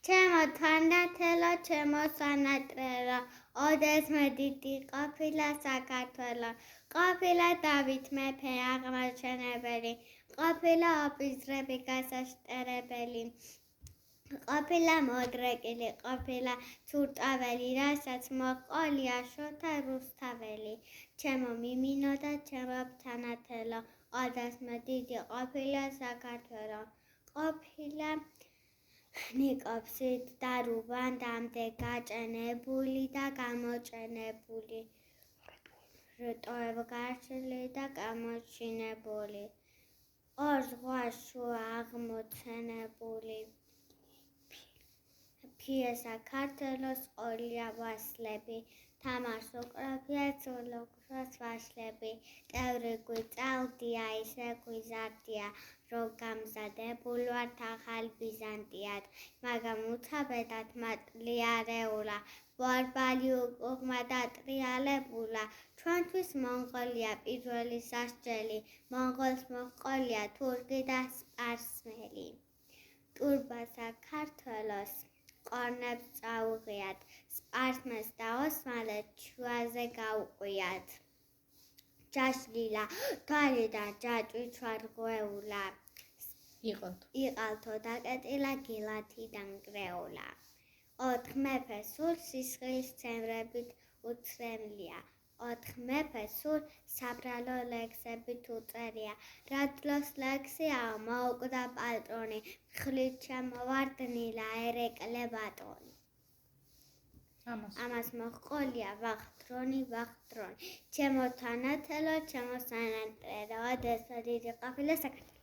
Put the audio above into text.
ჩემო თანდათელო, ჩემო სანატრელო, ოდესმე დიდი ყოფილა საქართველო, ყოფილა დავით მეფე აღმოჩენებელი, ყოფილა ოფიცრები გასაშტერებელი, ყოფილა მოდრეკილი, ყოფილა ცურტაველი, რასაც მოყოლია შოთა რუსთაველი. ჩემო მიმინო და ჩემო თანათელო, ოდესმე დიდი ყოფილა საქართველო, ყოფილა ნიკოფსით და რუბანდამდე გაჭენებული და გამოჭენებული, რტოებ გარშლი და გამოჩინებული, ორ ზღვას შუა აღმოცენებული. ფიე საქართველოს ყოლია ვასლები, თამარს უკრაფია ცოლოქროს ვაშლები, წევრი გვიწავდია, ისე გვიზარდია, რომ გამზადებულ ვართ ახალ ბიზანტიად, მაგრამ უცაბედად მატლიარეულა, ბორბალი უკუღმა დატრიალებულა, ჩვენთვის მონღოლია პირველი სასჯელი, მონღოლს მოჰყოლია თურქი და სპარსელი. ტურბა საქართველოს ყორნებს წაუღიათ, სპარსმეს და ოსმალეთს შუაზე გაუყვიათ. ჯაშლილა თვალი და ჯაჭვი ჩვარღვეულა, იყალთო დაკეტილა გილათიდან გრეულა. ოთხ მეფე სულ სისხლის ცემრებით უცრემლია, ოთხ მეფე სულ საბრალო ლექსებით უწერია, რა დროს ლექსიაო მოუკვდა პატრონი, მხლით შემოვარდნილა ერეკლე ბატონი. ამას მოჰყოლია ვახდრონი, ჩემო თანათელო, ჩემო სანატრელო, ოდესმე დიდი ყოფილა საქართველო.